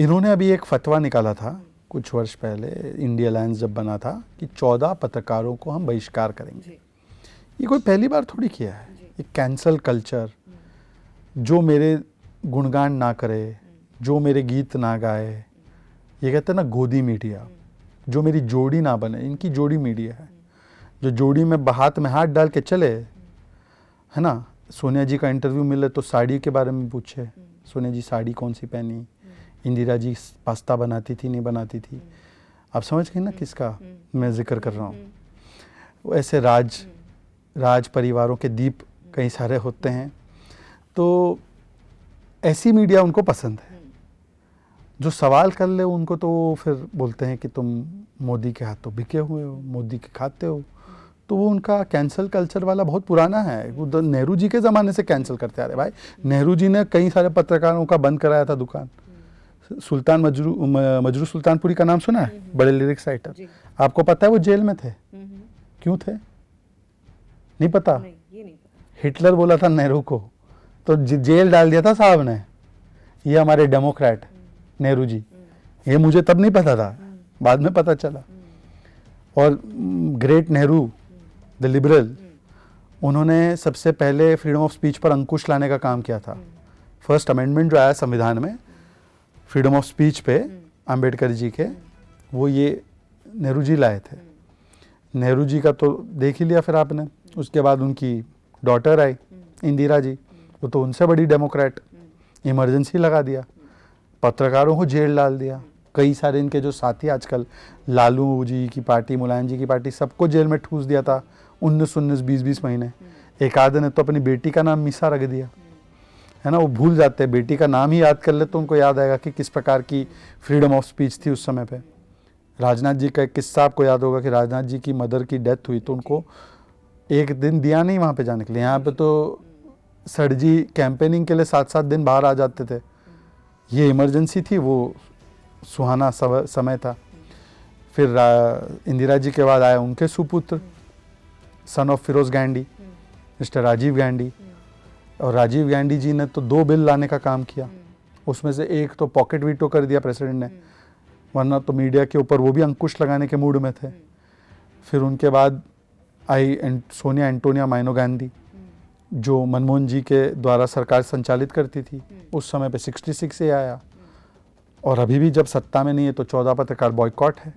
इन्होंने अभी एक फतवा निकाला था कुछ वर्ष पहले, इंडिया अलायंस जब बना था, कि 14 पत्रकारों को हम बहिष्कार करेंगे। ये कोई पहली बार थोड़ी किया है। ये कैंसल कल्चर, जो मेरे गुणगान ना करे, जो मेरे गीत ना गाए, ये कहते हैं ना गोदी मीडिया, जो मेरी जोड़ी ना बने, इनकी जोड़ी मीडिया है। जो जोड़ी में हाथ डाल के चले, है ना। सोनिया जी का इंटरव्यू मिले तो साड़ी के बारे में पूछे, सोनिया जी साड़ी कौन सी पहनी, इंदिरा जी पास्ता बनाती थी नहीं बनाती थी। आप समझ गए ना किसका मैं जिक्र कर रहा हूँ। ऐसे राज परिवारों के दीप कई सारे होते हैं। तो ऐसी मीडिया उनको पसंद है। जो सवाल कर ले उनको तो फिर बोलते हैं कि तुम मोदी के हाथों बिके हुए हो, मोदी के खाते हो। तो वो उनका कैंसल कल्चर वाला बहुत पुराना है। वो नेहरू जी के ज़माने से कैंसिल करते आ रहे। भाई नेहरू जी ने कई सारे पत्रकारों का बंद कराया था दुकान। सुल्तान मजरू सुल्तानपुरी का नाम सुना है? बड़े लिरिक्स राइटर। आपको पता है वो जेल में थे? क्यों थे? नहीं पता? नहीं, ये नहीं पता। हिटलर बोला था नेहरू को तो जेल डाल दिया था साहब ने। ये हमारे डेमोक्रेट नेहरू जी, ये मुझे तब नहीं पता था, बाद में पता चला। और ग्रेट नेहरू द लिबरल, उन्होंने सबसे पहले फ्रीडम ऑफ स्पीच पर अंकुश लाने का काम किया था। फर्स्ट अमेंडमेंट जो आया संविधान में फ्रीडम ऑफ स्पीच पे अंबेडकर जी के, वो ये नेहरू जी लाए थे। नेहरू जी का तो देख ही लिया फिर आपने। उसके बाद उनकी डॉटर आई इंदिरा जी, वो तो उनसे बड़ी डेमोक्रेट। इमरजेंसी लगा दिया, पत्रकारों को जेल डाल दिया। कई सारे इनके जो साथी आजकल, लालू जी की पार्टी, मुलायम जी की पार्टी, सबको जेल में ठूस दिया था 19-19, 20-20 महीने। एक आधे ने तो अपनी बेटी का नाम मीसा रख दिया, है ना। वो भूल जाते हैं, बेटी का नाम ही याद कर ले तो उनको याद आएगा कि किस प्रकार की फ्रीडम ऑफ स्पीच थी उस समय पे। राजनाथ जी का एक किस्सा आपको याद होगा कि राजनाथ जी की मदर की डेथ हुई तो उनको एक दिन दिया नहीं वहाँ पे जाने के लिए। यहाँ पे तो सर जी कैंपेनिंग के लिए 7-7 दिन बाहर आ जाते थे। ये इमरजेंसी थी, वो सुहाना समय था। फिर इंदिरा जी के बाद आए उनके सुपुत्र, son of Firoz Gandhi, mister Rajiv Gandhi. और राजीव गांधी जी ने तो 2 बिल लाने का काम किया। उसमें से एक तो पॉकेट वीटो कर दिया प्रेसिडेंट ने, वरना तो मीडिया के ऊपर वो भी अंकुश लगाने के मूड में थे। फिर उनके बाद आई सोनिया एंटोनिया माइनो गांधी, जो मनमोहन जी के द्वारा सरकार संचालित करती थी। उस समय पे 66 से आया, और अभी भी जब सत्ता में नहीं है तो 14 पत्रकार बॉयकॉट है।